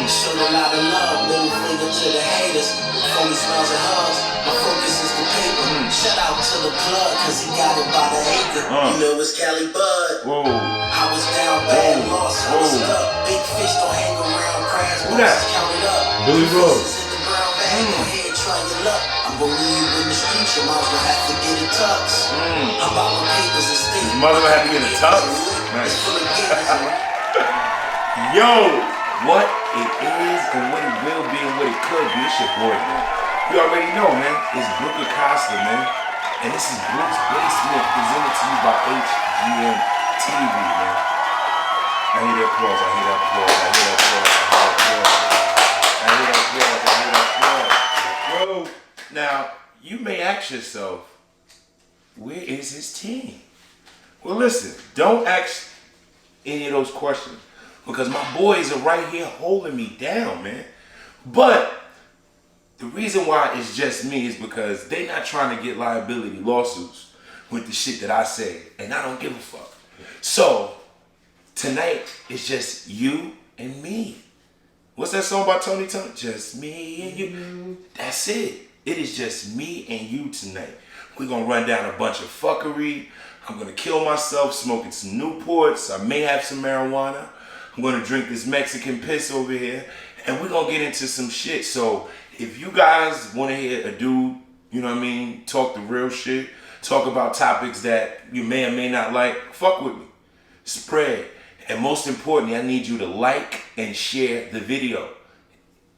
Showed a lot of love, middle finger to the haters. Phony smiles and hugs, my focus is the paper. Shout out to the plug, cause he got it by the acre. You know it's Cali Bud. I was down bad, lost, I was stuck. Big fish don't hang around, crash bosses counted up. Billy Rose. In the brown bag, go ahead, try your luck. I'm gonna leave you in the streets, your mom's gonna have to get a tux. I'm about my papers and state. Your mother gonna have to get a tux? Nice. Yo, what it is and what it will be and what it could be. It's your boy, man. You already know, man. It's Brook, man. And this is Brook's Basement, presented to you by HGMtv, man. I hear that applause, I hear that applause, I hear that applause, I hear that applause, I hear that applause. Bro, now, you may ask yourself, where is his team? Well, listen, don't ask any of those questions because my boys are right here holding me down, man. But the reason why it's just me is because they're not trying to get liability lawsuits with the shit that I say, and I don't give a fuck. So, tonight, it's just you and me. What's that song by Tony Tony? Just me and you. That's it. It is just me and you tonight. We're going to run down a bunch of fuckery. I'm going to kill myself smoking some Newports. I may have some marijuana. I'm going to drink this Mexican piss over here. And we're going to get into some shit. So if you guys want to hear a dude, you know what I mean, talk the real shit, talk about topics that you may or may not like, fuck with me. Spread. And most importantly, I need you to like and share the video.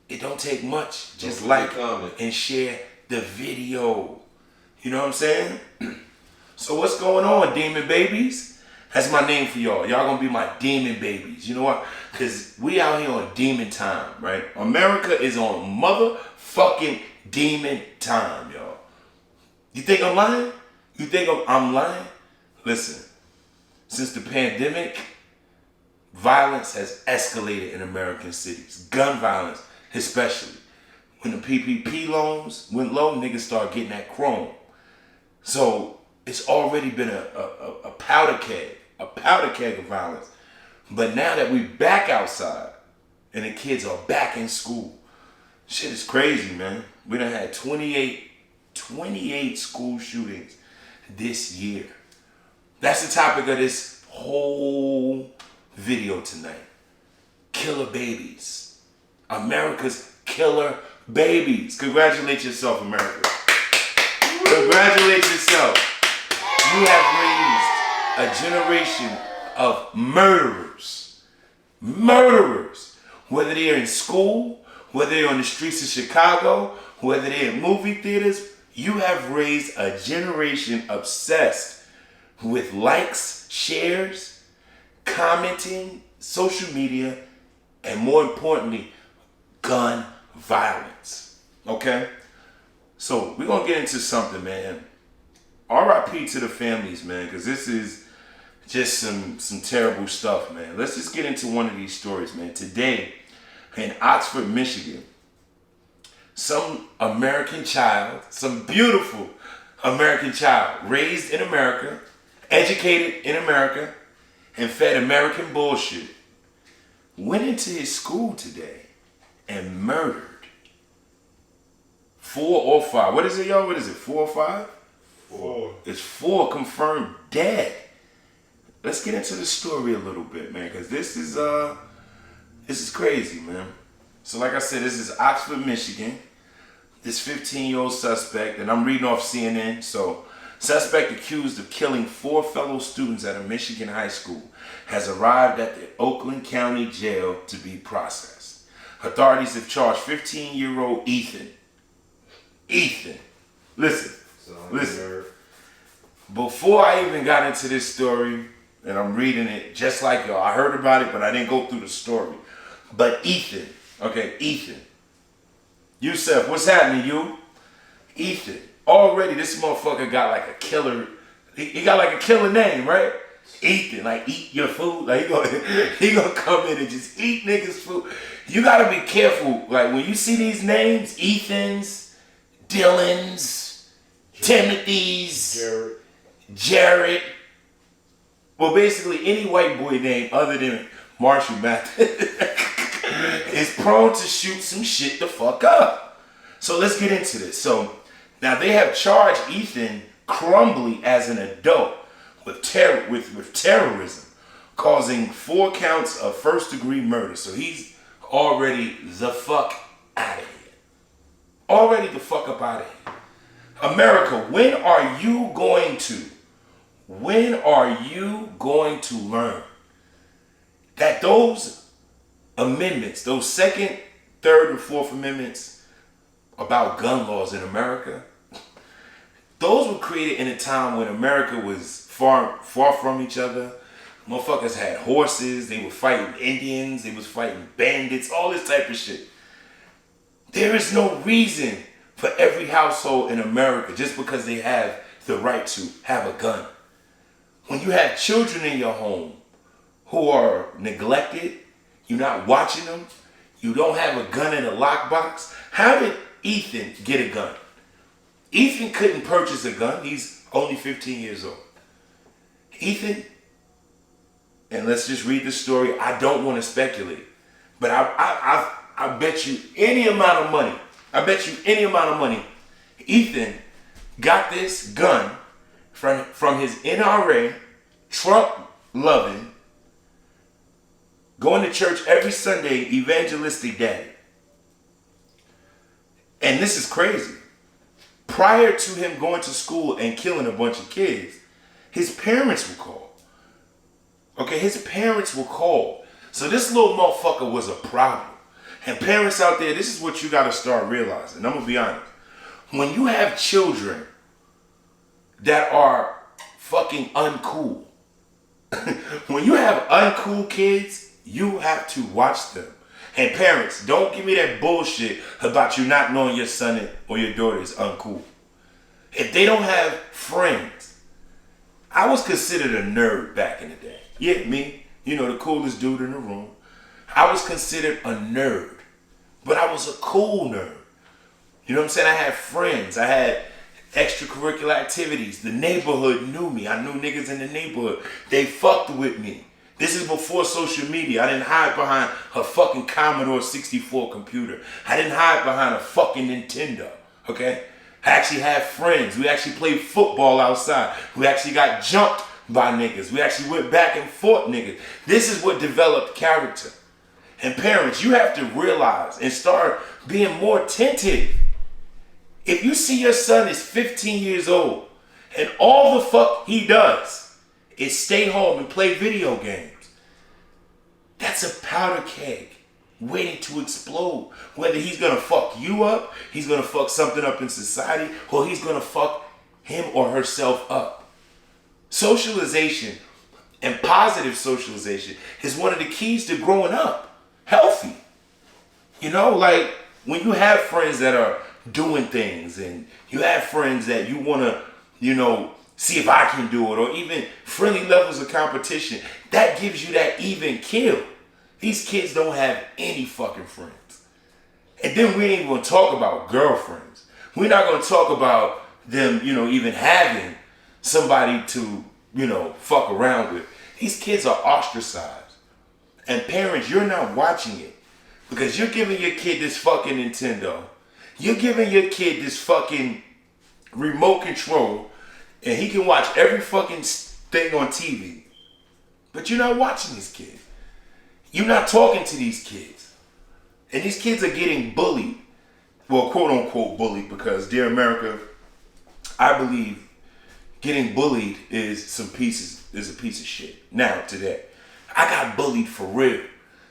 It don't take much. Just like and share the video. You know what I'm saying? So what's going on, demon babies? That's my name for y'all. Y'all gonna be my demon babies. You know what? Because we out here on demon time, right? America is on motherfucking demon time, y'all. You think I'm lying? You think I'm lying? Listen, since the pandemic, violence has escalated in American cities. Gun violence, especially. When the PPP loans went low, niggas started getting that chrome. So it's already been a powder keg of violence. But now that we back outside and the kids are back in school, shit is crazy, man. We done had 28 school shootings this year. That's the topic of this whole video tonight. Killer babies. America's killer babies. Congratulate yourself, America. Congratulate yourself. You have raised a generation of murderers. Murderers. Whether they're in school, whether they're on the streets of Chicago, whether they're in movie theaters, you have raised a generation obsessed with likes, shares, commenting, social media, and more importantly, gun violence. Okay? So we're going to get into something, man. RIP to the families, man, because this is just some terrible stuff, man. Let's just get into one of these stories, man. Today, in Oxford, Michigan, some American child, some beautiful American child, raised in America, educated in America, and fed American bullshit, went into his school today and murdered 4 or 5. What is it, y'all? What is it, 4 or 5? 4. It's 4 confirmed dead. Let's get into the story a little bit, man, because this is crazy, man. So like I said, this is Oxford, Michigan. This 15-year-old suspect, and I'm reading off CNN, so suspect accused of killing 4 fellow students at a Michigan high school has arrived at the Oakland County Jail to be processed. Authorities have charged 15-year-old Ethan. Listen. Before I even got into this story, and I'm reading it just like y'all, I heard about it, but I didn't go through the story. But Ethan. Yusef, what's happening, you? Ethan. Already, this motherfucker got like a killer. He got like a killer name, right? Ethan, like eat your food. Like he gonna come in and just eat niggas' food. You gotta be careful. Like when you see these names, Ethans, Dylans, Timothys, Jared. Well, basically any white boy name other than Marshall Mathers is prone to shoot some shit the fuck up. So let's get into this. So now they have charged Ethan Crumbly as an adult with terrorism, causing 4 counts of first-degree murder. So he's already the fuck out of here. Already the fuck up out of here. America, when are you going to learn that those amendments, those second, third, and fourth amendments about gun laws in America, those were created in a time when America was far from each other. Motherfuckers had horses, they were fighting Indians, they was fighting bandits, all this type of shit. There is no reason for every household in America, just because they have the right to have a gun. When you have children in your home who are neglected, you're not watching them, you don't have a gun in a lockbox. How did Ethan get a gun? Ethan couldn't purchase a gun. He's only 15 years old. Ethan, and let's just read the story. I don't want to speculate, but I bet you any amount of money. Ethan got this gun from his NRA, Trump-loving, going to church every Sunday, evangelistic daddy. And this is crazy. Prior to him going to school and killing a bunch of kids, his parents were called. Okay, his parents were called. So this little motherfucker was a problem. And parents out there, this is what you got to start realizing. I'm going to be honest. When you have children that are fucking uncool, when you have uncool kids, you have to watch them. And parents, don't give me that bullshit about you not knowing your son or your daughter is uncool. If they don't have friends, I was considered a nerd back in the day. Yeah, me, the coolest dude in the room. I was considered a nerd, but I was a cool nerd. You know what I'm saying? I had friends. I had extracurricular activities. The neighborhood knew me. I knew niggas in the neighborhood. They fucked with me. This is before social media. I didn't hide behind a fucking Commodore 64 computer. I didn't hide behind a fucking Nintendo, okay? I actually had friends. We actually played football outside. We actually got jumped by niggas. We actually went back and forth niggas. This is what developed character. And parents, you have to realize and start being more attentive. If you see your son is 15 years old and all the fuck he does is stay home and play video games, that's a powder keg waiting to explode. Whether he's gonna fuck you up, he's gonna fuck something up in society, or he's gonna fuck him or herself up. Socialization and positive socialization is one of the keys to growing up healthy. Like when you have friends that are doing things and you have friends that you wanna, see if I can do it, or even friendly levels of competition, that gives you that even kill. These kids don't have any fucking friends. And then we ain't gonna talk about girlfriends. We're not gonna talk about them, even having somebody to, fuck around with. These kids are ostracized. And parents, you're not watching it because you're giving your kid this fucking Nintendo. You're giving your kid this fucking remote control, and he can watch every fucking thing on TV. But you're not watching these kids. You're not talking to these kids. And these kids are getting bullied. Well, quote unquote bullied, because dear America, I believe getting bullied is a piece of shit. Now, today, I got bullied for real.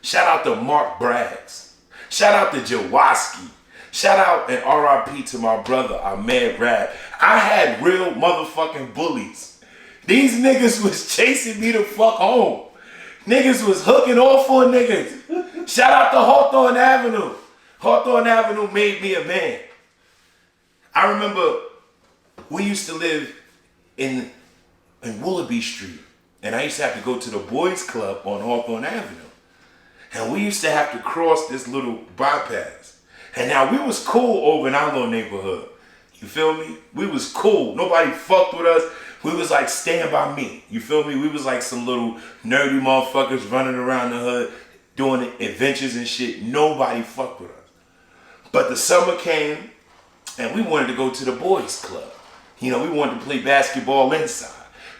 Shout out to Mark Braggs. Shout out to Jaworski. Shout out and RIP to my brother, Ahmed Rab. I had real motherfucking bullies. These niggas was chasing me to fuck home. Niggas was hooking off on niggas. Shout out to Hawthorne Avenue. Hawthorne Avenue made me a man. I remember we used to live in Willoughby Street. And I used to have to go to the boys club on Hawthorne Avenue. And we used to have to cross this little bypass. And now we was cool over in our little neighborhood. You feel me? We was cool. Nobody fucked with us. We was like Stand By Me. You feel me? We was like some little nerdy motherfuckers running around the hood doing adventures and shit. Nobody fucked with us. But the summer came, and we wanted to go to the boys' club. You know, we wanted to play basketball inside.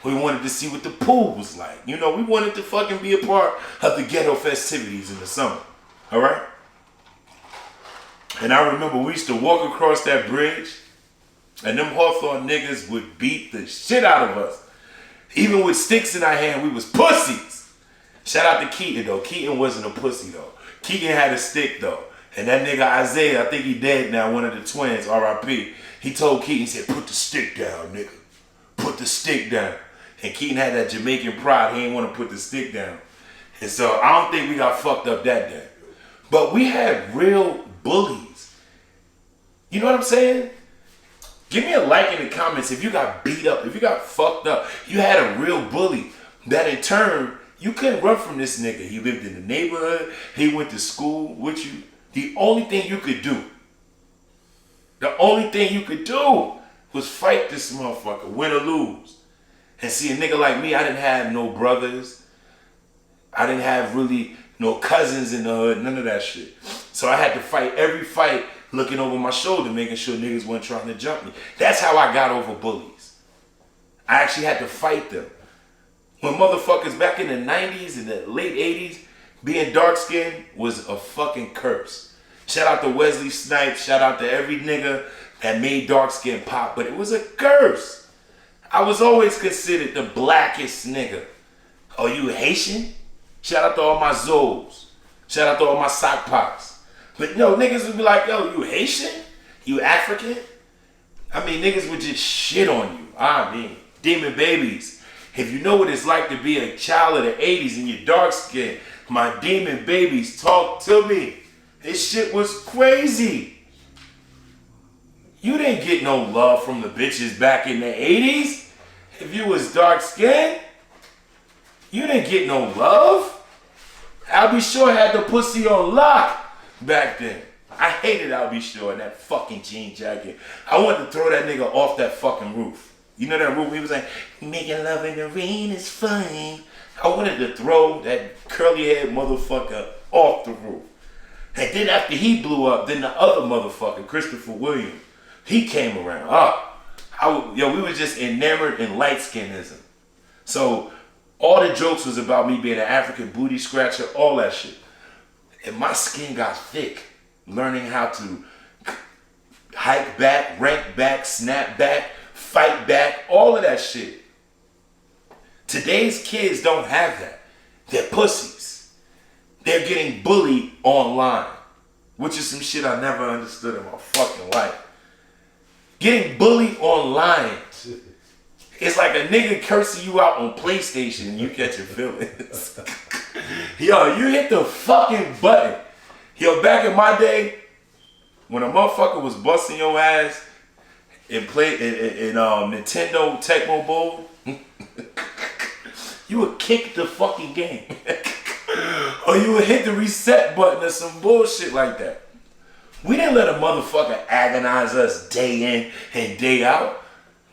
We wanted to see what the pool was like. You know, we wanted to fucking be a part of the ghetto festivities in the summer. All right? And I remember we used to walk across that bridge, and them Hawthorne niggas would beat the shit out of us. Even with sticks in our hand, we was pussies. Shout out to Keaton, though. Keaton wasn't a pussy, though. Keaton had a stick, though. And that nigga Isaiah, I think he dead now, one of the twins, R.I.P. He told Keaton, he said, put the stick down, nigga. Put the stick down. And Keaton had that Jamaican pride. He didn't want to put the stick down. And so I don't think we got fucked up that day. But we had real bullies. You know what I'm saying? Give me a like in the comments if you got beat up, if you got fucked up. You had a real bully that in turn, you couldn't run from this nigga. He lived in the neighborhood. He went to school with you. The only thing you could do was fight this motherfucker, win or lose. And see, a nigga like me, I didn't have no brothers. I didn't have really no cousins in the hood, none of that shit. So I had to fight every fight looking over my shoulder, making sure niggas weren't trying to jump me. That's how I got over bullies. I actually had to fight them. When motherfuckers back in the 90s and the late 80s, being dark-skinned was a fucking curse. Shout out to Wesley Snipes, shout out to every nigga that made dark-skin pop, but it was a curse. I was always considered the blackest nigga. Oh, you Haitian? Shout out to all my Zoes. Shout out to all my sock pops. But no, niggas would be like, yo, you Haitian? You African? I mean, niggas would just shit on you. I mean, demon babies. If you know what it's like to be a child of the 80s and you're dark skinned, my demon babies, talk to me. This shit was crazy. You didn't get no love from the bitches back in the 80s. If you was dark skinned, you didn't get no love. I'll be sure had the pussy on lock back then. I hated I'll be sure in that fucking jean jacket. I wanted to throw that nigga off that fucking roof. You know that roof? He was like, making love in the rain is fun. I wanted to throw that curly haired motherfucker off the roof. And then after he blew up, then the other motherfucker, Christopher Williams, he came around. We were just enamored in light-skinism. So all the jokes was about me being an African booty scratcher, all that shit. And my skin got thick, learning how to hike back, rank back, snap back, fight back, all of that shit. Today's kids don't have that. They're pussies. They're getting bullied online, which is some shit I never understood in my fucking life. Getting bullied online. It's like a nigga cursing you out on PlayStation and you catch your feelings. Yo, you hit the fucking button. Yo, back in my day, when a motherfucker was busting your ass and played in Nintendo Tecmo Bowl, you would kick the fucking game. Or you would hit the reset button or some bullshit like that. We didn't let a motherfucker agonize us day in and day out.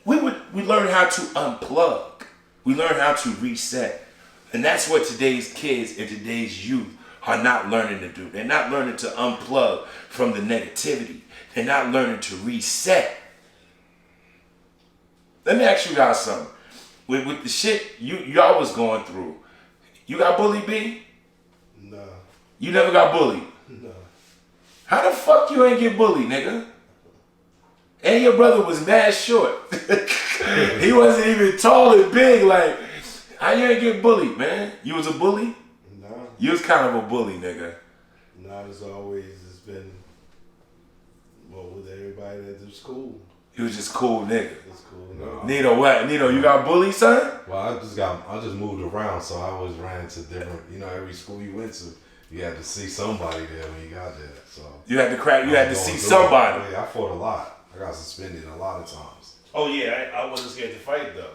We learned how to unplug. We learned how to reset. And that's what today's kids and today's youth are not learning to do. They're not learning to unplug from the negativity. They're not learning to reset. Let me ask you guys something. With the shit y'all was going through, you got bullied, B? No. You never got bullied? No. How the fuck you ain't get bullied, nigga? And your brother was mad short. He wasn't even tall and big. Like, how you ain't get bullied, man? You was a bully? No. You was kind of a bully, nigga. Not as always. It's been, with everybody at the school. You was just cool, nigga. It's cool. No. Nino, what? Nino, you got bullied, son? Well, I just moved around, so I always ran to different, every school you went to, you had to see somebody there when you got there. So you had to crack. You had to see somebody. Yeah, I fought a lot. I got suspended a lot of times. Oh yeah, I wasn't scared to fight though.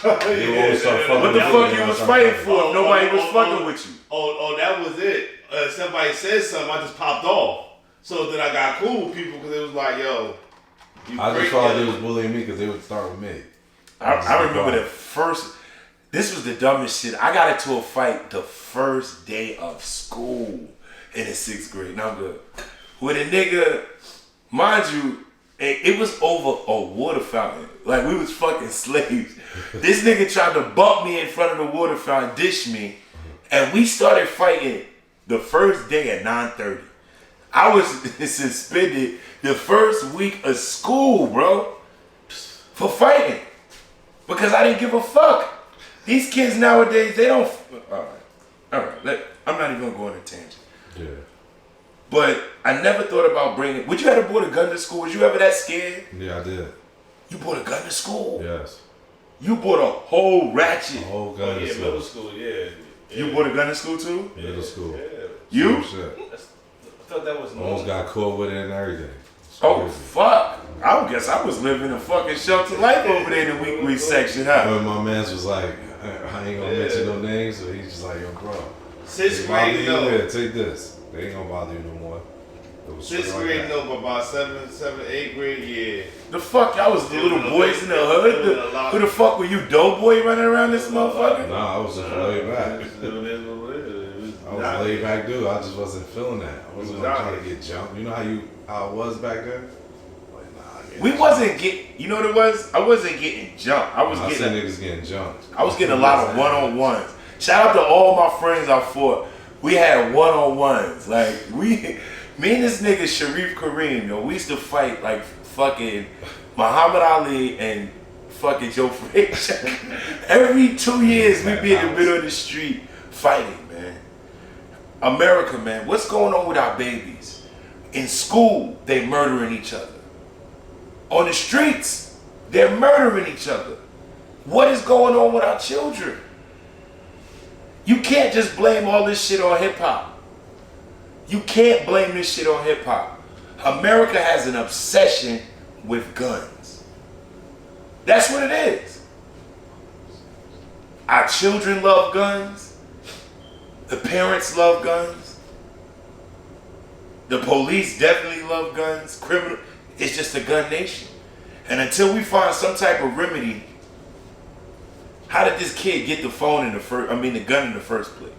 What the fuck you was fighting for if nobody was fucking with you? Oh, that was it. Somebody said something, I just popped off. So then I got cool with people because it was like, yo. I just thought they was bullying me because they would start with me. I remember the first. This was the dumbest shit. I got into a fight the first day of school in the 6th grade. Now I'm good. With a nigga, mind you, it was over a water fountain. Like, we was fucking slaves. This nigga tried to bump me in front of the water fountain, dish me, and we started fighting the first day at 9:30. I was suspended the first week of school, bro, for fighting. Because I didn't give a fuck. These kids nowadays, they don't... All right. I'm not even going to go on a tangent. Yeah. But I never thought about bringing... Would you ever brought a gun to school? Was you ever that scared? Yeah, I did. You brought a gun to school? Yes. You bought a whole ratchet. A whole gun to school. Middle school, yeah. You bought a gun to school too? Middle school. Yeah. You? Shit. I thought that was normal. Almost got caught with it and everything. Oh, fuck. I guess I was living a fucking sheltered life over there in the week section, huh? When my man's was like, I ain't gonna mention no names, so he's just like, yo, bro. 6th grade, no. Yeah, take this. They ain't gonna bother you no more. 6th grade, no, but about 7th, 8th grade, yeah. The fuck, y'all was the little boys in the hood? Who the fuck were you, doughboy running around this motherfucker? Nah, I was just laid back. I was laid back dude. I just wasn't feeling that. I wasn't trying to get jumped. You know how it was back then? We wasn't getting, you know what it was? I wasn't getting jumped. I seen niggas getting jumped. I was getting a lot of one-on-ones. Shout out to all my friends I fought. We had one-on-ones. Like, me and this nigga Sharif Kareem, yo, we used to fight like fucking Muhammad Ali and fucking Joe Frazier. Every 2 years we be in the middle of the street fighting, man. America, man, what's going on with our babies? In school, they murdering each other. On the streets, they're murdering each other. What is going on with our children? You can't just blame all this shit on hip-hop. You can't blame this shit on hip-hop. America has an obsession with guns. That's what it is. Our children love guns. The parents love guns. The police definitely love guns. Criminal... It's just a gun nation. And until we find some type of remedy, how did this kid get the gun in the first place?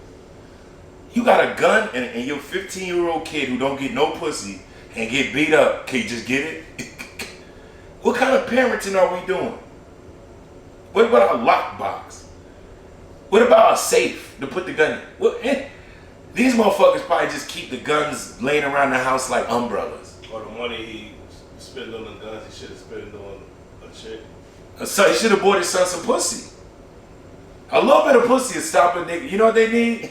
You got a gun and your 15-year-old kid who don't get no pussy and get beat up, can you just get it? What kind of parenting are we doing? What about a lockbox? What about a safe to put the gun in? These motherfuckers probably just keep the guns laying around the house like umbrellas. Or the money he spent on the guns, he should have spent on a chick. So he should have bought his son some pussy. A little bit of pussy is stopping nigga. You know what they need?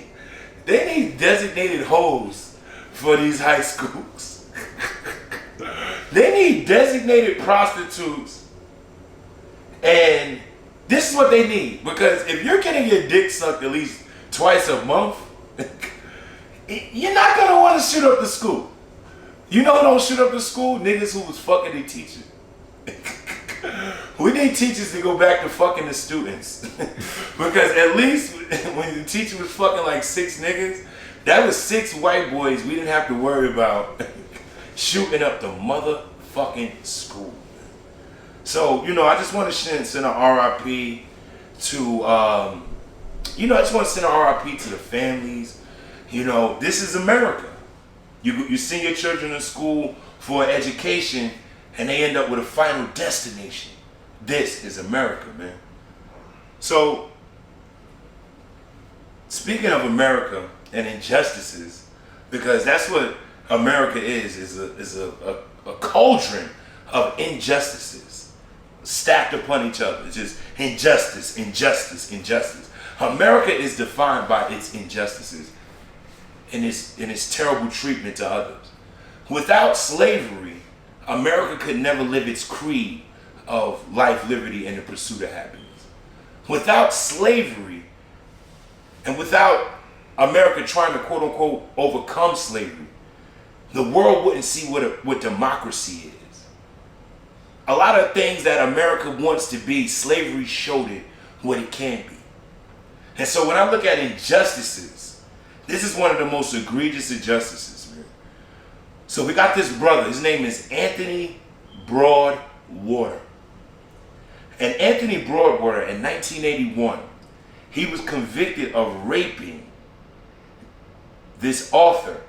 They need designated hoes for these high schools. They need designated prostitutes. And this is what they need. Because if you're getting your dick sucked at least twice a month, you're not going to want to shoot up the school. You know who don't shoot up the school? Niggas who was fucking their teacher. We need teachers to go back to fucking the students. Because at least when the teacher was fucking like 6 niggas, that was 6 white boys we didn't have to worry about shooting up the motherfucking school. So, you know, I just want to send a RIP to, I just want to send a RIP to the families. You know, this is America. You send your children to school for education and they end up with a final destination. This is America, man. So, speaking of America and injustices, because that's what America is a cauldron of injustices stacked upon each other. It's just injustice, injustice, injustice. America is defined by its injustices and its terrible treatment to others. Without slavery, America could never live its creed of life, liberty, and the pursuit of happiness. Without slavery, and without America trying to quote-unquote overcome slavery, the world wouldn't see what democracy is. A lot of things that America wants to be, slavery showed it what it can be. And so when I look at injustices, this is one of the most egregious injustices, man. So we got this brother, his name is Anthony Broadwater. And Anthony Broadwater in 1981, he was convicted of raping this author.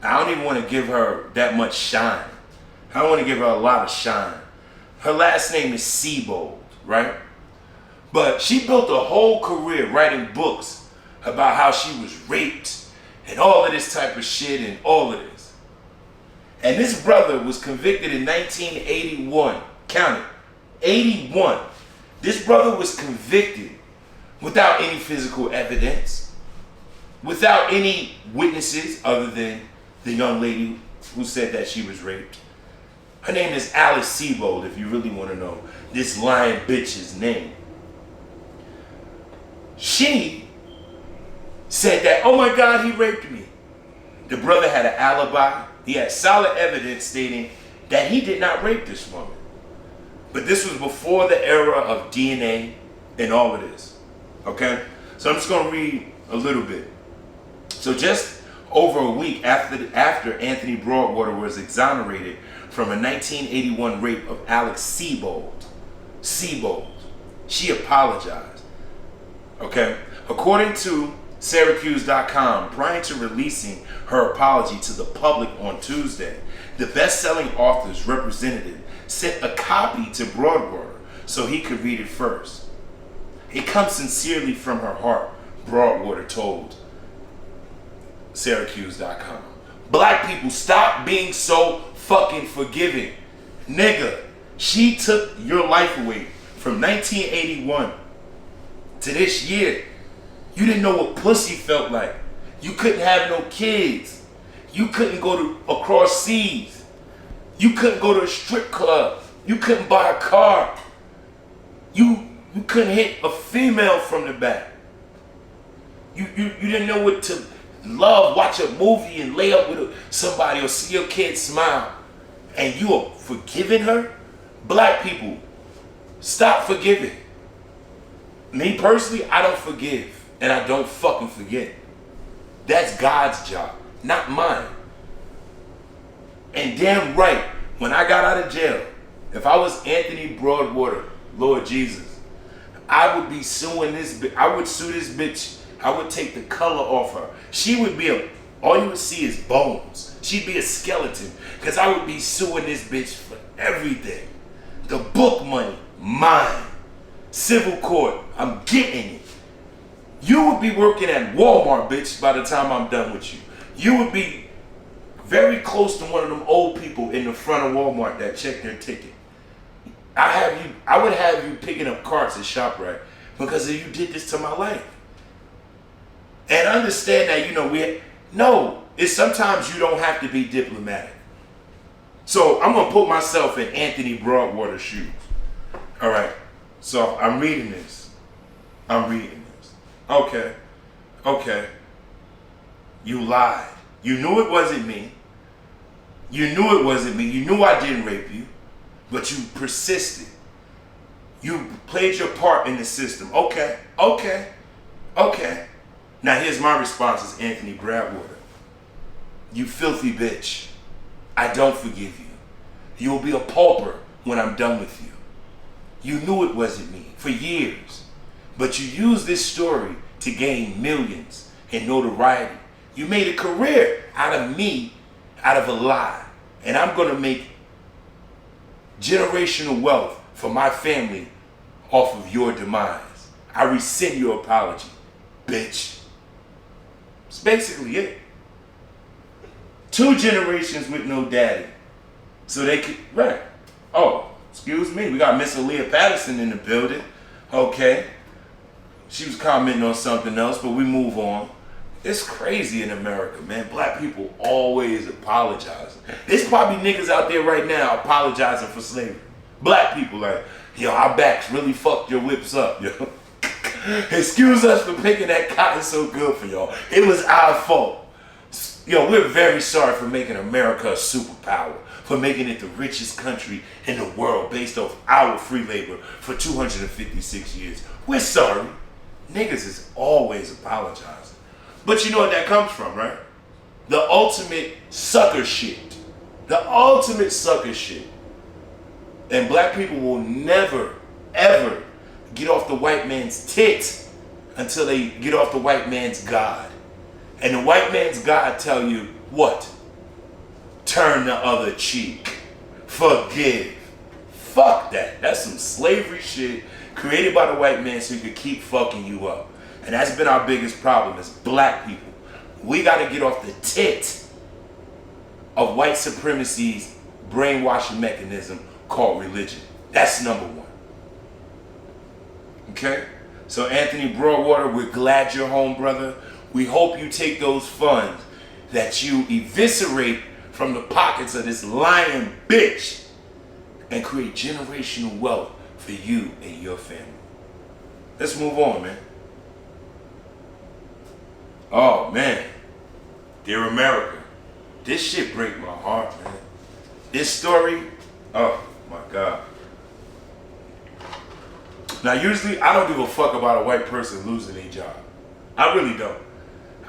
I don't even want to give her that much shine. I don't want to give her a lot of shine. Her last name is Seabold, right? But she built a whole career writing books about how she was raped and all of this type of shit and all of this. And this brother was convicted in 1981. Count it. 81. This brother was convicted without any physical evidence, without any witnesses other than the young lady who said that she was raped. Her name is Alice Seabold, if you really want to know this lying bitch's name. She said that, oh my God, he raped me. The brother had an alibi. He had solid evidence stating that he did not rape this woman. But this was before the era of DNA and all of this. Okay? So I'm just going to read a little bit. So just over a week after Anthony Broadwater was exonerated from a 1981 rape of Alex Seabold, she apologized. Okay? According to Syracuse.com, prior to releasing her apology to the public on Tuesday, the best-selling author's representative sent a copy to Broadwater so he could read it first. It comes sincerely from her heart, Broadwater told Syracuse.com. Black people, stop being so fucking forgiving. Nigga, she took your life away from 1981 to this year. You didn't know what pussy felt like. You couldn't have no kids. You couldn't go across seas. You couldn't go to a strip club. You couldn't buy a car. You couldn't hit a female from the back. You didn't know what to love, watch a movie and lay up with somebody or see your kid smile. And you are forgiving her? Black people, stop forgiving. Me personally, I don't forgive. And I don't fucking forget. That's God's job, not mine. And damn right, when I got out of jail, if I was Anthony Broadwater, Lord Jesus, I would be suing this bitch. I would sue this bitch. I would take the color off her. She would be all you would see is bones. She'd be a skeleton. Because I would be suing this bitch for everything. The book money, mine. Civil court, I'm getting it. You would be working at Walmart, bitch, by the time I'm done with you. You would be very close to one of them old people in the front of Walmart that check their ticket. I would have you picking up carts at ShopRite because you did this to my life. And understand that, it's sometimes you don't have to be diplomatic. So I'm going to put myself in Anthony Broadwater's shoes. All right. So I'm reading this. Okay. You lied. You knew it wasn't me. You knew I didn't rape you, but you persisted. You played your part in the system. Okay. Now here's my response as Anthony Broadwater. You filthy bitch. I don't forgive you. You will be a pauper when I'm done with you. You knew it wasn't me for years, but you used this story to gain millions and notoriety. You made a career out of me, out of a lie. And I'm going to make generational wealth for my family off of your demise. I rescind your apology, bitch. That's basically it. 2 generations with no daddy. So they could, right. Oh, excuse me. We got Miss Aaliyah Patterson in the building. Okay. She was commenting on something else, but we move on. It's crazy in America, man. Black people always apologizing. There's probably niggas out there right now apologizing for slavery. Black people like, yo, our backs really fucked your whips up, yo. Excuse us for picking that cotton so good for y'all. It was our fault. Yo, we're very sorry for making America a superpower, for making it the richest country in the world based off our free labor for 256 years. We're sorry. Niggas is always apologizing. But you know what that comes from, right? The ultimate sucker shit. The ultimate sucker shit. And black people will never, ever get off the white man's tits until they get off the white man's God. And the white man's God tell you what? Turn the other cheek. Forgive. Fuck that. That's some slavery shit created by the white man so he could keep fucking you up. And that's been our biggest problem as black people. We got to get off the tit of white supremacy's brainwashing mechanism called religion. That's number one. Okay? So Anthony Broadwater, we're glad you're home, brother. We hope you take those funds that you eviscerate from the pockets of this lying bitch and create generational wealth for you and your family. Let's move on, man. Oh, man. Dear America, this shit break my heart, man. This story, oh my God. Now, usually I don't give a fuck about a white person losing their job. I really don't.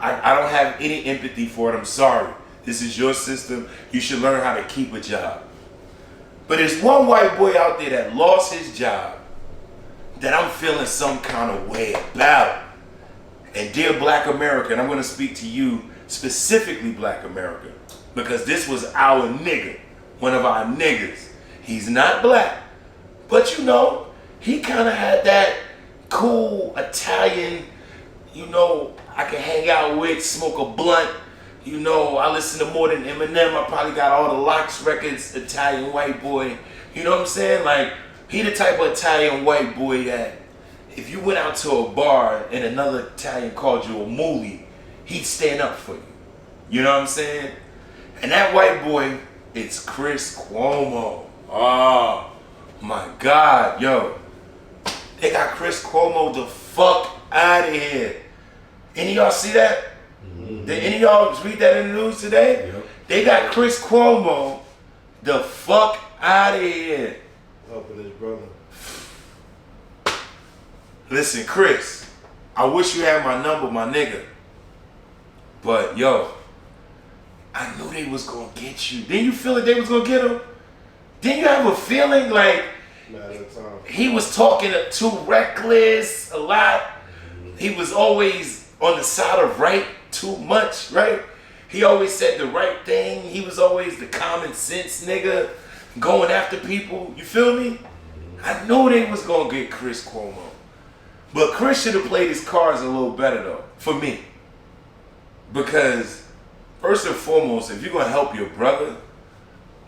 I don't have any empathy for it. I'm sorry. This is your system. You should learn how to keep a job. But there's one white boy out there that lost his job that I'm feeling some kind of way about. And dear Black America, and I'm going to speak to you specifically, Black America, because this was our nigga, one of our niggas. He's not black, but you know, he kind of had that cool Italian, you know, I can hang out with, smoke a blunt. You know, I listen to more than Eminem. I probably got all the Locks records, Italian white boy. You know what I'm saying? Like, he the type of Italian white boy that if you went out to a bar and another Italian called you a moolie, he'd stand up for you. You know what I'm saying? And that white boy, it's Chris Cuomo. Oh, my God, yo. They got Chris Cuomo the fuck out of here. Any of y'all see that? Mm-hmm. Did any of y'all read that in the news today? Yep. They got Chris Cuomo the fuck out of here. Helping his brother. Listen, Chris, I wish you had my number, my nigga. But, yo, I knew they was going to get you. Didn't you feel like they was going to get him? Didn't you have a feeling like he was talking too reckless a lot? He was always on the side of right too much, right? He always said the right thing. He was always the common sense nigga going after people. You feel me? I knew they was going to get Chris Cuomo. But Chris should have played his cards a little better, though, for me. Because, first and foremost, if you're going to help your brother,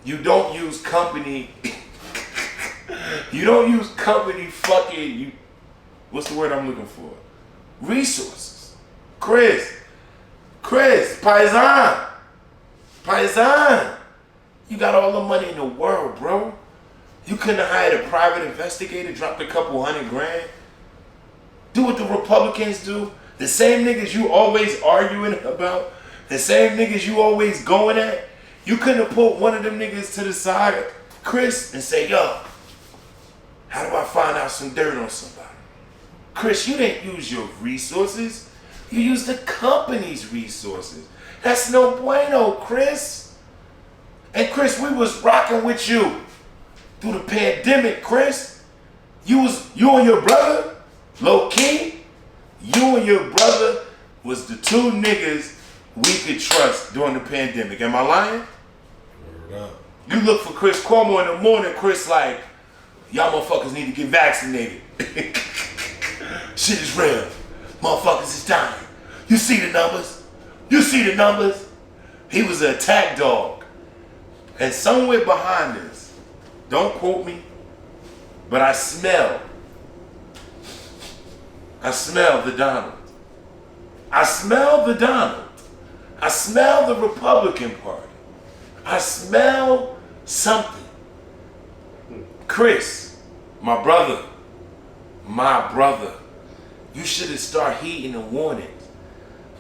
you don't use company. You don't use company fucking, what's the word I'm looking for? Resources. Chris, Paisan. You got all the money in the world, bro. You couldn't have hired a private investigator, dropped a couple $100,000. Do what the Republicans do. The same niggas you always arguing about, the same niggas you always going at. You couldn't have put one of them niggas to the side, Chris, and say, yo, how do I find out some dirt on somebody? Chris, you didn't use your resources. You used the company's resources. That's no bueno, Chris. And Chris, we was rocking with you through the pandemic, Chris. You and your brother, low key, you and your brother was the two niggas we could trust during the pandemic. Am I lying? Word up. You look for Chris Cuomo in the morning, Chris like, y'all motherfuckers need to get vaccinated. Shit is real. Motherfuckers is dying. You see the numbers? You see the numbers? He was an attack dog. And somewhere behind this, don't quote me, but I smell the Donald. I smell the Donald. I smell the Republican Party. I smell something. Chris, my brother, you should have started heeding the warnings.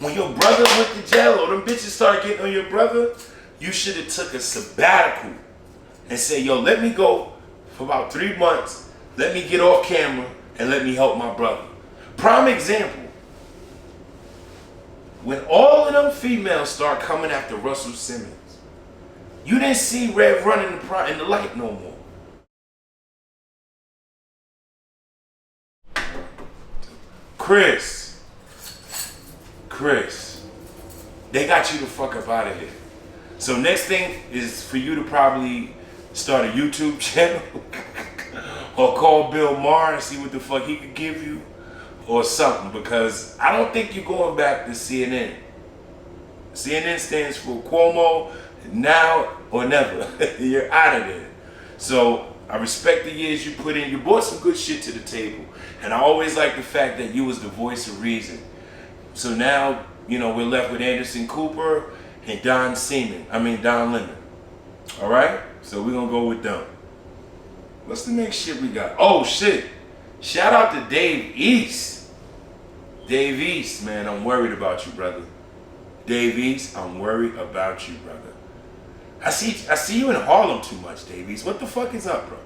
When your brother went to jail or them bitches started getting on your brother, you should have took a sabbatical and said, yo, let me go for about 3 months. Let me get off camera and let me help my brother. Prime example. When all of them females start coming after Russell Simmons, you didn't see Red running in the light no more. Chris, Chris, they got you the fuck up out of here. So next thing is for you to probably start a YouTube channel or call Bill Maher and see what the fuck he could give you or something, because I don't think you're going back to CNN. CNN stands for Cuomo, now or never. You're out of there. So I respect the years you put in. You brought some good shit to the table. And I always like the fact that you was the voice of reason. So now, you know, we're left with Anderson Cooper and Don Lemon. All right? So we're going to go with them. What's the next shit we got? Oh, shit. Shout out to Dave East. Dave East, man, I'm worried about you, brother. Dave East, I'm worried about you, brother. I see you in Harlem too much, Dave East. What the fuck is up, bro?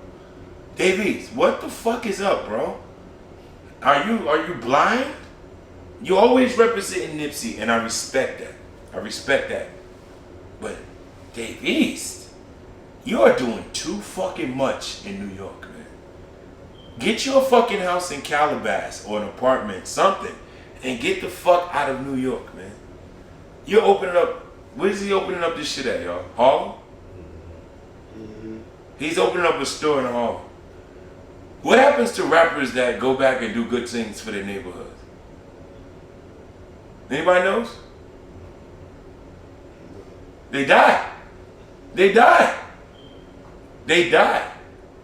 Dave East, what the fuck is up, bro? Are you blind? You always representing Nipsey, and I respect that. I respect that. But Dave East, you are doing too fucking much in New York, man. Get you a fucking house in Calabasas or an apartment, something, and get the fuck out of New York, man. You're opening up. Where is he opening up this shit at, y'all? Harlem? Mm-hmm. He's opening up a store in Harlem. What happens to rappers that go back and do good things for their neighborhoods? Anybody knows? They die. They die. They die.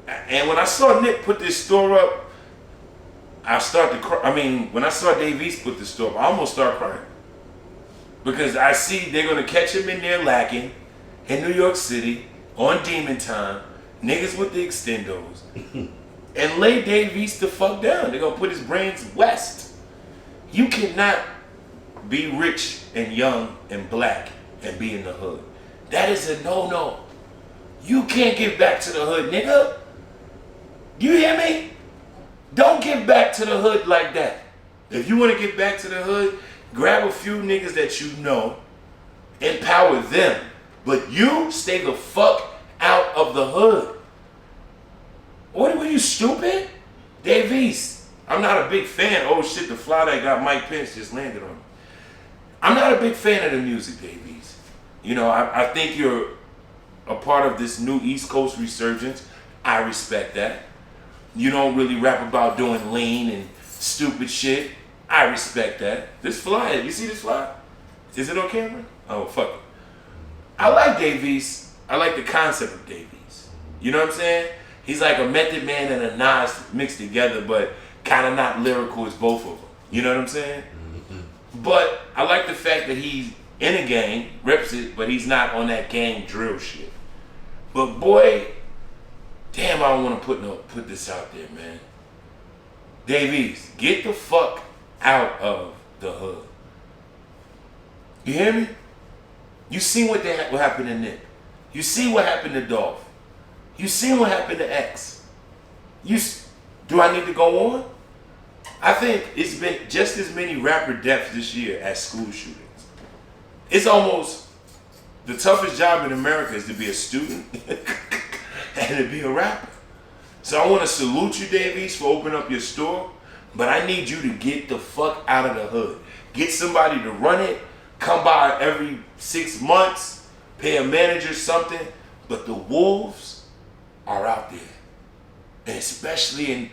And when I saw Nick put this store up, I started to cry. I mean, when I saw Dave East put this store up, I almost started crying. Because I see they're going to catch him in there lacking in New York City on demon time, niggas with the extendos, and lay Dave East the fuck down. They're going to put his brains west. You cannot be rich and young and black and be in the hood. That is a no-no. You can't get back to the hood, nigga. You hear me? Don't get back to the hood like that. If you want to get back to the hood, grab a few niggas that you know, empower them, but you stay the fuck out of the hood. What were you, stupid? Dave East, I'm not a big fan. Oh shit, the fly that got Mike Pence just landed on me. I'm not a big fan of the music, Dave East. You know, I think you're a part of this new East Coast resurgence. I respect that. You don't really rap about doing lean and stupid shit. I respect that. This fly, you see this fly? Is it on camera? Oh, fuck it. I like Dave East. I like the concept of Dave East. You know what I'm saying? He's like a Method Man and a Nas mixed together, but kind of not lyrical as both of them. You know what I'm saying? Mm-hmm. But I like the fact that he's in a gang, reps it, but he's not on that gang drill shit. But boy, damn, I don't want to put this out there, man. Dave East, get the fuck out of the hood. You hear me? You see what happened to Nick. You see what happened to Dolph. You see what happened to X. Do I need to go on? I think it's been just as many rapper deaths this year as school shootings. It's almost the toughest job in America is to be a student and to be a rapper. So I want to salute you, Dave East, for opening up your store. But I need you to get the fuck out of the hood. Get somebody to run it. Come by every 6 months. Pay a manager something. But the wolves are out there. And especially in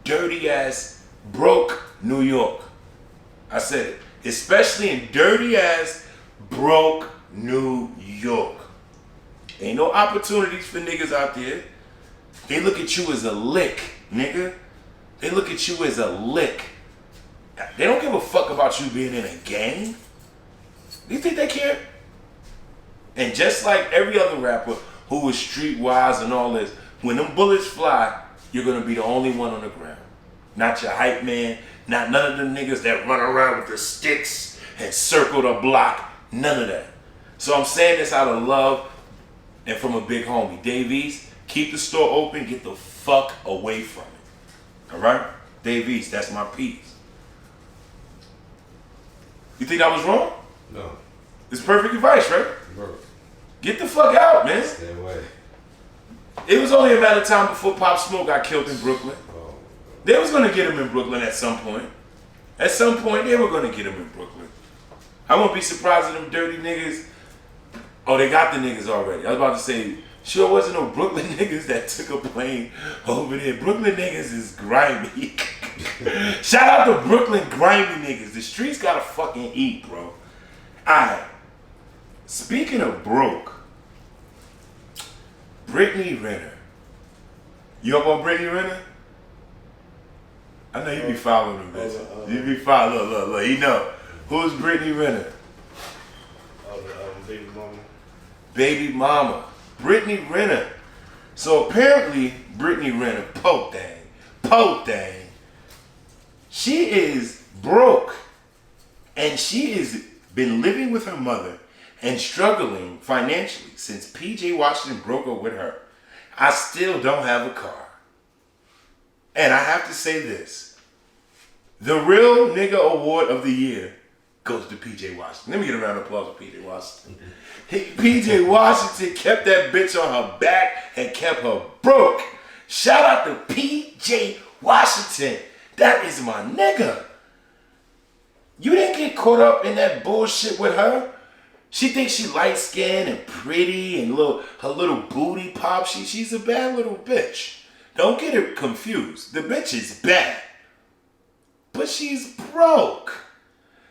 dirty ass Brook, New York. I said it. Especially in dirty ass Brook, New York. Ain't no opportunities for niggas out there. They look at you as a lick, nigga. They look at you as a lick. They don't give a fuck about you being in a gang. Do you think they care? And just like every other rapper who was streetwise and all this, when them bullets fly, you're gonna be the only one on the ground. Not your hype man, not none of them niggas that run around with the sticks and circle the block. None of that. So I'm saying this out of love and from a big homie. Dave East, keep the store open, get the fuck away from it. All right? Dave East, that's my piece. You think I was wrong? No. It's perfect advice, right? Bro. Get the fuck out, man. Stay away. It was only a matter of time before Pop Smoke got killed in Brooklyn. Oh. They was going to get him in Brooklyn at some point. At some point, they were going to get him in Brooklyn. I won't be surprised if them dirty niggas. Oh, they got the niggas already. I was about to say, sure wasn't no Brooklyn niggas that took a plane over there. Brooklyn niggas is grimy. Shout out to Brooklyn grimy niggas. The streets gotta fucking eat, bro. Alright. Speaking of Brook, Brittany Renner. You up on Brittany Renner? I know you be following them bitches. You be following. Look. You know. Who's Brittany Renner? Baby mama. Baby mama. Brittany Renner. So apparently, Brittany Renner, po thang. She is broke. And she has been living with her mother and struggling financially since PJ Washington broke up with her. I still don't have a car. And I have to say this. The real nigga award of the year goes to PJ Washington. Let me get a round of applause for PJ Washington. PJ Washington kept that bitch on her back and kept her broke. Shout out to PJ Washington. That is my nigga. You didn't get caught up in that bullshit with her. She thinks she light skinned and pretty and her little booty pop. She's a bad little bitch. Don't get it confused. The bitch is bad. But she's broke.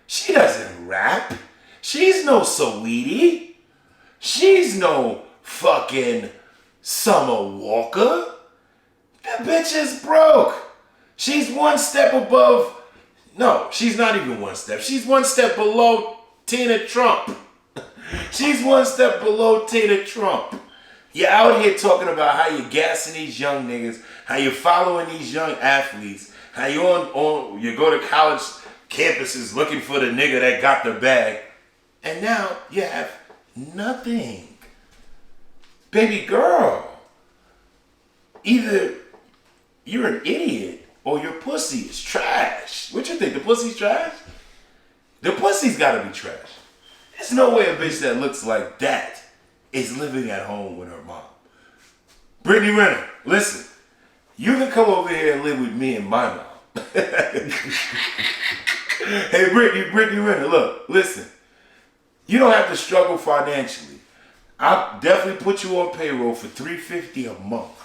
She doesn't rap. She's no Saweetie. She's no fucking Summer Walker. The bitch is broke. She's one step above. No, she's not even one step. She's one step below Tina Trump. She's one step below Tina Trump. You're out here talking about how you're gassing these young niggas, how you're following these young athletes, how you you go to college campuses looking for the nigga that got the bag, and now you have nothing. Baby girl, either you're an idiot or your pussy is trash. What you think, the pussy's trash? The pussy's gotta be trash. There's no way a bitch that looks like that is living at home with her mom. Brittany Renner, listen, you can come over here and live with me and my mom. Hey, Brittany Renner, look, listen. You don't have to struggle financially. I'll definitely put you on payroll for $350 a month.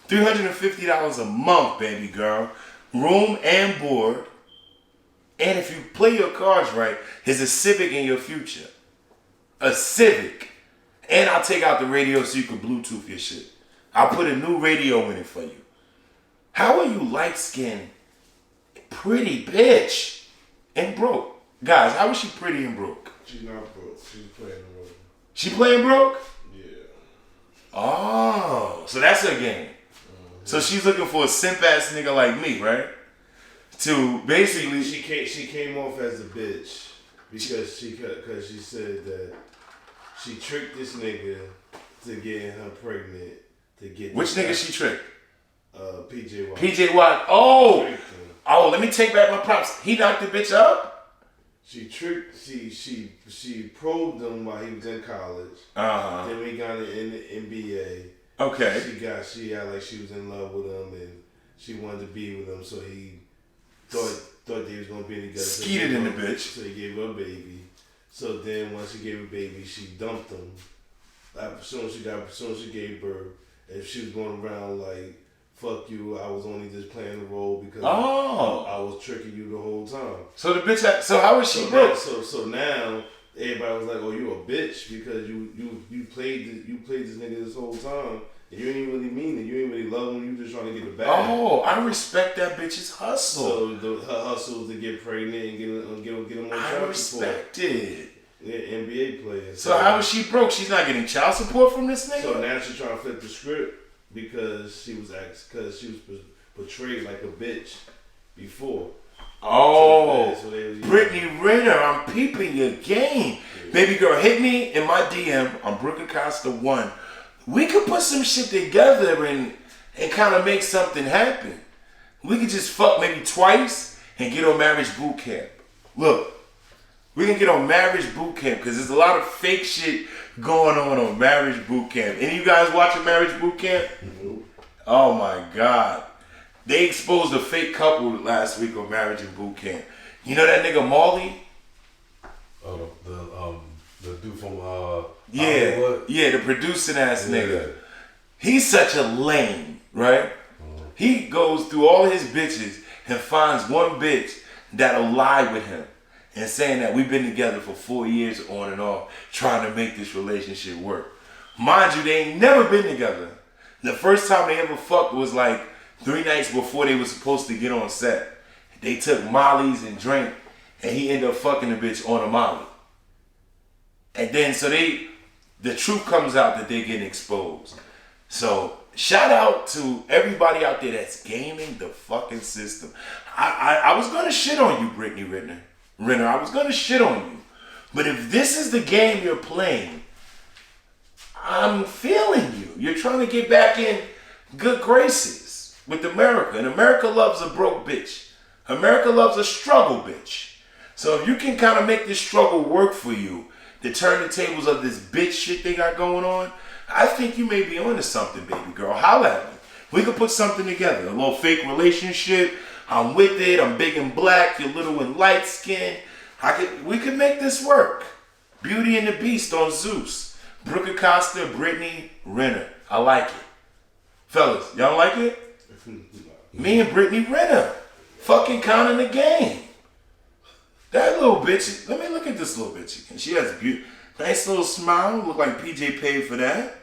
$350 a month, baby girl. Room and board. And if you play your cards right, there's a Civic in your future. A Civic. And I'll take out the radio so you can Bluetooth your shit. I'll put a new radio in it for you. How are you light-skinned, pretty bitch, and broke? Guys, how is she pretty and broke? She's not broke. She's playing the role. She playing broke? Yeah. Oh, so that's her game. So she's looking for a simp-ass nigga like me, right? To basically... She came off as a bitch because she said that she tricked this nigga to get her pregnant. Which nigga she tricked? PJ Watt. PJ Watt. Oh, let me take back my props. He knocked the bitch up? She tricked, she probed him while he was in college. Uh-huh. Then we got in the NBA. Okay. She got like she was in love with him and she wanted to be with him, so he thought they was gonna be together. Skeeted in the bitch. So he gave her a baby. So then once she gave her a baby, she dumped him. As soon as she gave birth, and she was going around like, fuck you, I was only just playing the role because I was tricking you the whole time. So the bitch so how was she broke? So now everybody was like, oh, you a bitch because you played this nigga this whole time. And you ain't really mean it. You ain't really love him. You just trying to get the bag. Oh, I respect that bitch's hustle. So her hustle is to get pregnant and get him on child support. I respect it. Yeah, NBA players. So how is she broke? She's not getting child support from this nigga? So now she's trying to flip the script because she was portrayed like a bitch before. Oh, Brittany Renner, I'm peeping your game. Yeah. Baby girl, hit me in my DM on Brook Acosta 1. We could put some shit together and kind of make something happen. We could just fuck maybe twice and get on marriage boot camp. Look, we can get on marriage boot camp because there's a lot of fake shit going on marriage boot camp. Any of you guys watching marriage boot camp? Mm-hmm. Oh my God. They exposed a fake couple last week on marriage and boot camp. You know that nigga Molly? Oh, dude from yeah, Hollywood. yeah, the producing ass nigga. He's such a lame, right? He goes through all his bitches and finds one bitch that'll lie with him and saying that we've been together for 4 years on and off trying to make this relationship work. Mind you, they ain't never been together. The first time they ever fucked was like 3 nights before they were supposed to get on set. They took mollies and drank, and he ended up fucking the bitch on a molly. And then the truth comes out that they're getting exposed. So shout out to everybody out there that's gaming the fucking system. I was gonna shit on you, Brittany Renner. I was gonna shit on you. But if this is the game you're playing, I'm feeling you. You're trying to get back in good graces with America. And America loves a broke bitch. America loves a struggle bitch. So if you can kind of make this struggle work for you to turn the tables of this bitch shit they got going on, I think you may be onto something, baby girl. Holla at me. We could put something together. A little fake relationship. I'm with it. I'm big and black. You're little and light skinned. We could make this work. Beauty and the Beast on Zeus. Brook Acosta, Brittany Renner. I like it. Fellas, y'all like it? Me and Brittany Renner. Fucking counting the game. That little bitch, let me look at this little bitch again. She has a nice little smile. Look like PJ paid for that.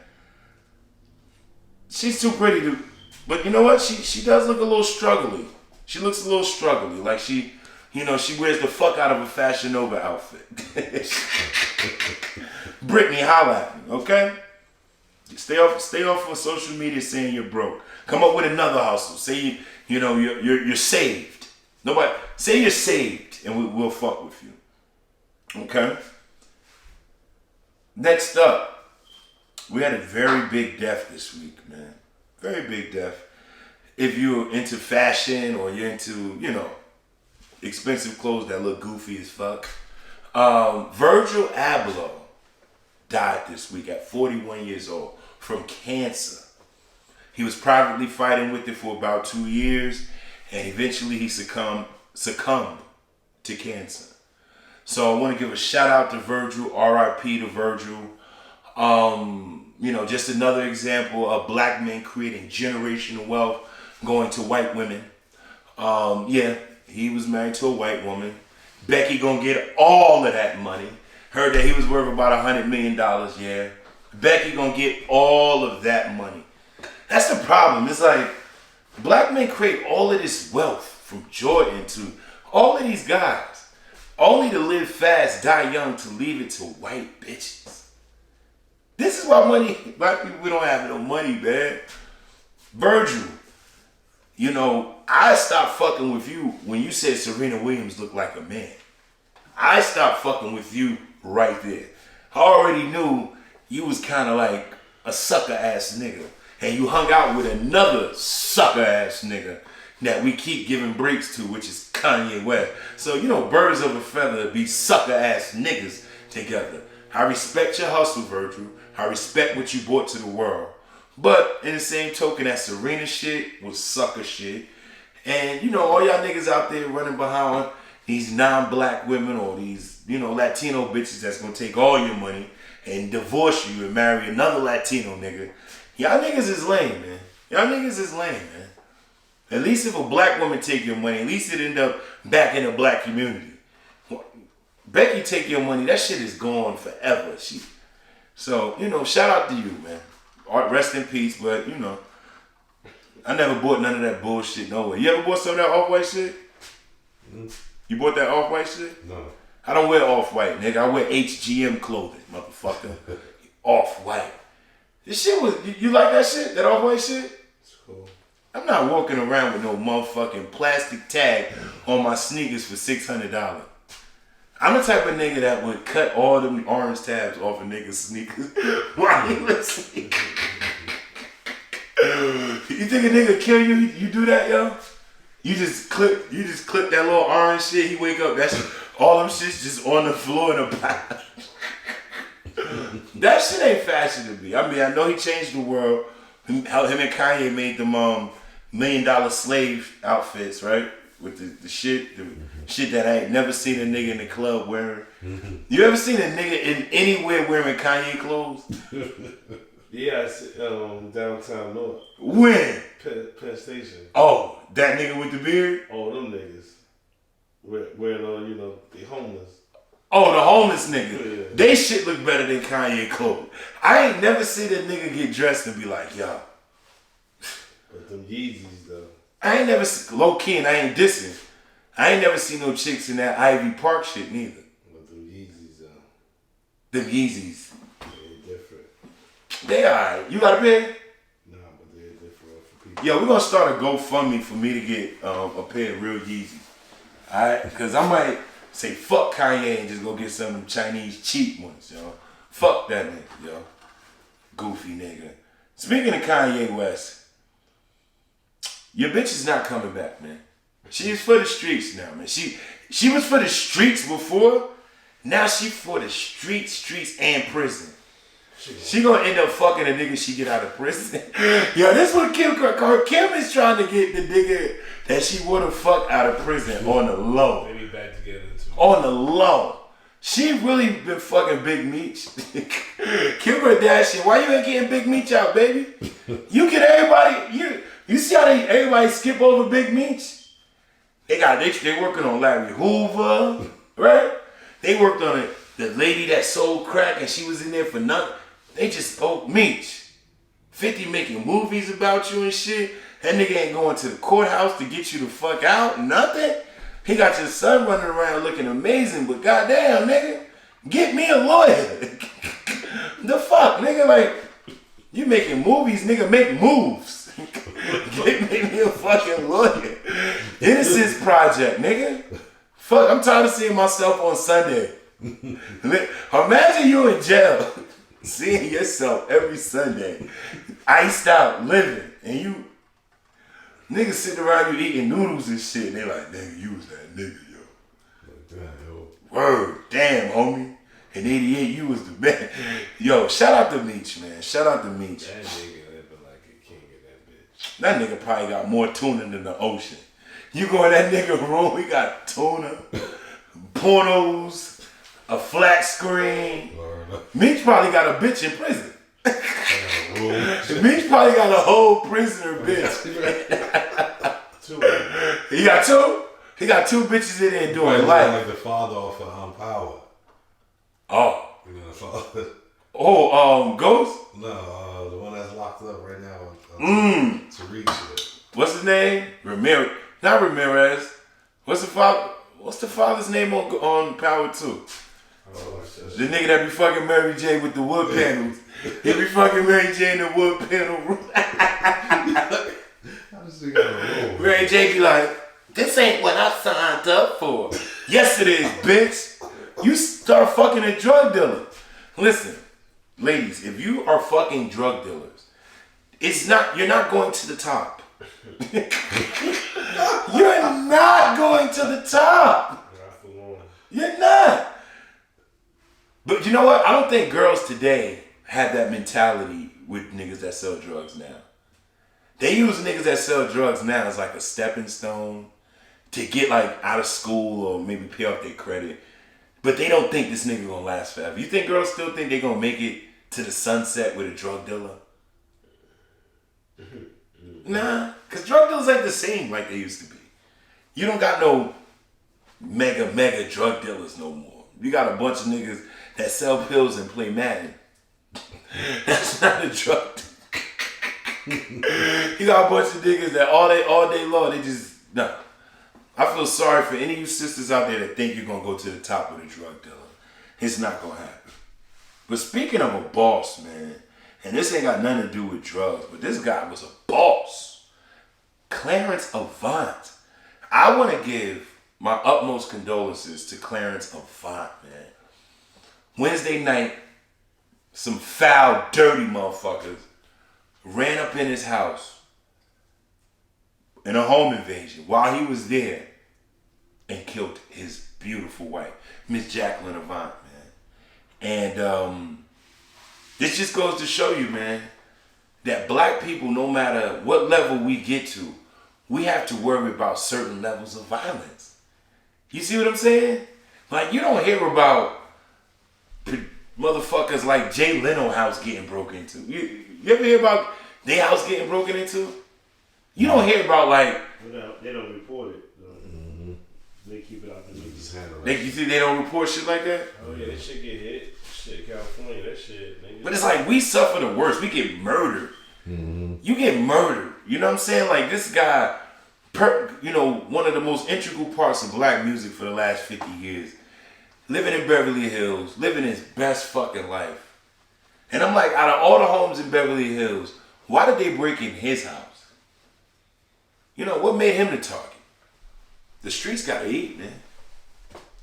She's too pretty to, but you know what? She does look a little struggly. She looks a little struggly. Like she wears the fuck out of a Fashion Nova outfit. Brittany, holla at me, okay? Stay off of social media saying you're broke. Come up with another hustle. Say you're saved. Nobody say you're saved, and we'll fuck with you. Okay. Next up, we had a very big death this week, man. Very big death. If you're into fashion or you're into expensive clothes that look goofy as fuck, Virgil Abloh died this week at 41 years old from cancer. He was privately fighting with it for about 2 years, and eventually he succumbed to cancer. So I want to give a shout out to Virgil, R.I.P. to Virgil. Just another example of black men creating generational wealth going to white women. He was married to a white woman. Becky gonna get all of that money. Heard that he was worth about $100 million, yeah. Becky gonna get all of that money. That's the problem. It's like, black men create all of this wealth from Jordan to all of these guys, only to live fast, die young, to leave it to white bitches. This is why black people, we don't have no money, man. Virgil, I stopped fucking with you when you said Serena Williams looked like a man. I stopped fucking with you right there. I already knew you was kind of like a sucker ass nigga. And you hung out with another sucker ass nigga that we keep giving breaks to, which is Kanye West. So, birds of a feather be sucker ass niggas together. I respect your hustle, Virgil. I respect what you brought to the world. But in the same token, that Serena shit was sucker shit. And, all y'all niggas out there running behind these non-black women or these, Latino bitches that's gonna take all your money and divorce you and marry another Latino nigga. Y'all niggas is lame, man. At least if a black woman take your money, at least it end up back in the black community. Becky take your money, that shit is gone forever. So, shout out to you, man. Rest in peace, but, I never bought none of that bullshit, no way. You ever bought some of that off-white shit? Mm-hmm. You bought that off-white shit? No. I don't wear off-white, nigga. I wear HGM clothing, motherfucker. Off-white. This shit was, you like that shit? That off-white shit? It's cool. I'm not walking around with no motherfucking plastic tag on my sneakers for $600. I'm the type of nigga that would cut all them orange tabs off a nigga's sneakers while he listening. You think a nigga kill you? You do that, yo? You just clip that little orange shit. He wake up, that's all them shit's just on the floor in a pile. That shit ain't fashion to me. I mean, I know he changed the world. How him and Kanye made them $1 million slave outfits, right? with the shit that I ain't never seen a nigga in the club wearing. You ever seen a nigga in anywhere wearing Kanye clothes? Yeah, I see, downtown North. When? Penn Station. Oh, that nigga with the beard? Oh, them niggas. Wearing on, you know, they homeless. Oh, the homeless nigga. Yeah. They shit look better than Kanye clothes. I ain't never seen a nigga get dressed and be like, yo. But them Yeezys, though. I ain't never, low key and I ain't dissing. I ain't never seen no chicks in that Ivy Park shit neither. But them Yeezys, though. Them Yeezys. They're different. They alright. You got a pair? Nah, but they're different for people. Yo, we're gonna start a GoFundMe for me to get a pair of real Yeezys. Alright? Because I might say fuck Kanye and just go get some of them Chinese cheap ones, yo. Fuck that nigga, yo. Goofy nigga. Speaking of Kanye West, your bitch is not coming back, man. She's for the streets now, man. She was for the streets before. Now she for the streets and prison. She gonna end up fucking a nigga she get out of prison. Yo, this what Kim is trying to get the nigga that she would've fucked out of prison on the low. Maybe back together too. On the low. She really been fucking Big Meech. Kim Kardashian, why you ain't getting Big Meech out, baby? You get everybody, you see how everybody skip over Big Meech? They working on Larry Hoover, right? They worked on it. The lady that sold crack and she was in there for nothing. They just spoke Meech. 50 making movies about you and shit. That nigga ain't going to the courthouse to get you the fuck out. Nothing. He got your son running around looking amazing, but goddamn, nigga, get me a lawyer. The fuck, nigga, like, you making movies, nigga, make moves. Make me a fucking lawyer. Innocence Project, nigga. Fuck, I'm tired of seeing myself on Sunday. Imagine you in jail, seeing yourself every Sunday, iced out, living, and you niggas sitting around you eating noodles and shit, and they like, nigga, you was that nigga, yo. Word, damn, homie. In 88, you was the man. Yo, shout out to Meech, man. Shout out to Meech. That nigga living like a king in that bitch. That nigga probably got more tuna than the ocean. You go in that nigga room, we got tuna, pornos, a flat screen. Meech probably got a bitch in prison. Meech probably got a whole prisoner bitch. He got two? He got two bitches in there doing life. Like the father off of Power. Oh. You know the father? Oh, Ghost? No, the one that's locked up right now. To reach it. What's his name? Ramirez. Not Ramirez. What's the father's name on Power 2? The nigga that be fucking Mary J with the wood panels. He be fucking Mary J in the wood panel room. Mary J be like, this ain't what I signed up for. Yes it is, bitch. You start fucking a drug dealer. Listen, ladies, if you are fucking drug dealers, you're not going to the top. You're not going to the top. You're not. But you know what? I don't think girls today have that mentality with niggas that sell drugs now. They use niggas that sell drugs now as like a stepping stone to get like out of school or maybe pay off their credit. But they don't think this nigga gonna last forever. You think girls still think they gonna make it to the sunset with a drug dealer? Nah, cause drug dealers ain't the same like they used to be. You don't got no mega drug dealers no more. You got a bunch of niggas that sell pills and play Madden. That's not a drug dealer. You got a bunch of niggas that all day long, they just, nah. I feel sorry for any of you sisters out there that think you're gonna go to the top with a drug dealer. It's not gonna happen. But speaking of a boss, man, and this ain't got nothing to do with drugs, but this guy was a boss. Clarence Avant. I want to give my utmost condolences to Clarence Avant, man. Wednesday night, some foul, dirty motherfuckers ran up in his house in a home invasion while he was there and killed his beautiful wife, Miss Jacqueline Avant, man. And this just goes to show you, man, that black people, no matter what level we get to, we have to worry about certain levels of violence. You see what I'm saying? Like, you don't hear about motherfuckers like Jay Leno house getting broken into. You ever hear about their house getting broken into? You don't hear about like... They don't report it. Mm-hmm. They keep it out the news. You see they don't report shit like that? Oh yeah, that shit get hit. Shit, California, that shit. But it's like we suffer the worst. We get murdered. Mm-hmm. You get murdered. You know what I'm saying? Like this guy, one of the most integral parts of black music for the last 50 years, living in Beverly Hills, living his best fucking life. And I'm like, out of all the homes in Beverly Hills, why did they break in his house? You know, what made him the target? The streets gotta eat, man.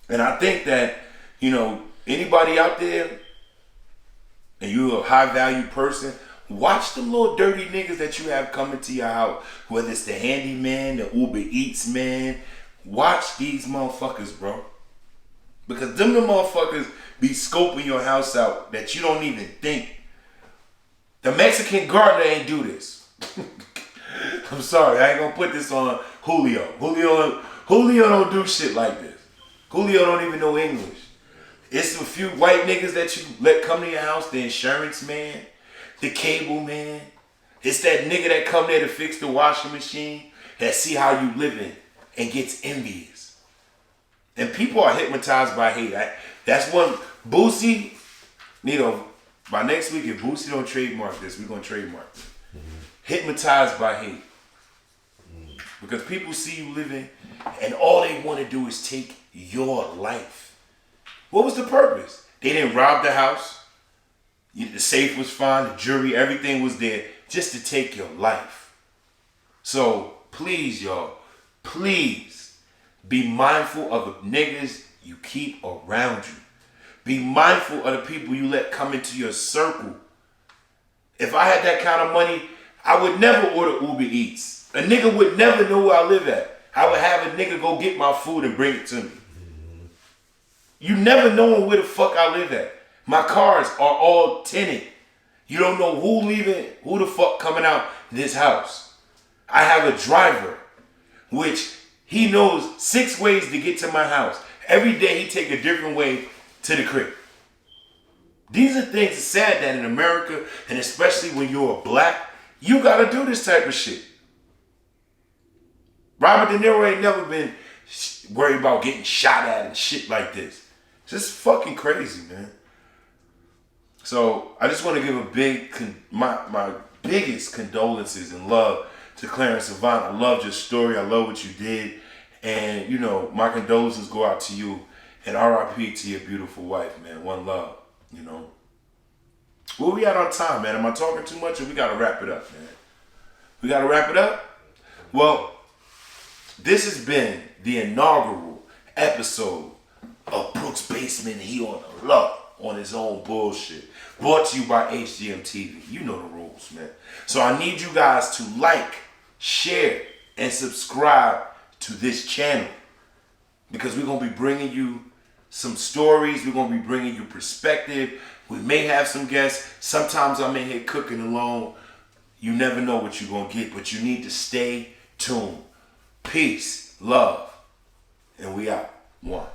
And I think that, anybody out there, and you're a high value person, watch them little dirty niggas that you have coming to your house. Whether it's the handyman, the Uber Eats man. Watch these motherfuckers, bro. Because them the motherfuckers be scoping your house out that you don't even think. The Mexican gardener ain't do this. I'm sorry, I ain't gonna put this on Julio. Julio don't do shit like this. Julio don't even know English. It's a few white niggas that you let come to your house, the insurance man, the cable man. It's that nigga that come there to fix the washing machine, that see how you living and gets envious. And people are hypnotized by hate. That's one, Boosie, by next week, if Boosie don't trademark this, we're gonna trademark it. Mm-hmm. Hypnotized by hate. Because people see you living and all they want to do is take your life. What was the purpose? They didn't rob the house. The safe was fine, the jewelry, everything was there just to take your life. So please, y'all, please be mindful of the niggas you keep around you. Be mindful of the people you let come into your circle. If I had that kind of money, I would never order Uber Eats. A nigga would never know where I live at. I would have a nigga go get my food and bring it to me. You never know where the fuck I live at. My cars are all tinted. You don't know who the fuck coming out this house. I have a driver, which he knows 6 ways to get to my house. Every day he take a different way to the crib. These are things that's sad that in America, and especially when you're a black, you gotta do this type of shit. Robert De Niro ain't never been worried about getting shot at and shit like this. It's just fucking crazy, man. So I just want to give my biggest condolences and love to Clarence Avant. I loved your story. I love what you did. And, my condolences go out to you. And RIP to your beautiful wife, man. One love, Where we at on time, man? Am I talking too much or we got to wrap it up, man? We got to wrap it up? Well, this has been the inaugural episode of Brook's Basement. He on the low, on his own bullshit. Brought to you by HGMtv. You know the rules, man. So I need you guys to like, share, and subscribe to this channel. Because we're going to be bringing you some stories. We're going to be bringing you perspective. We may have some guests. Sometimes I'm in here cooking alone. You never know what you're going to get. But you need to stay tuned. Peace, love, and we out. One.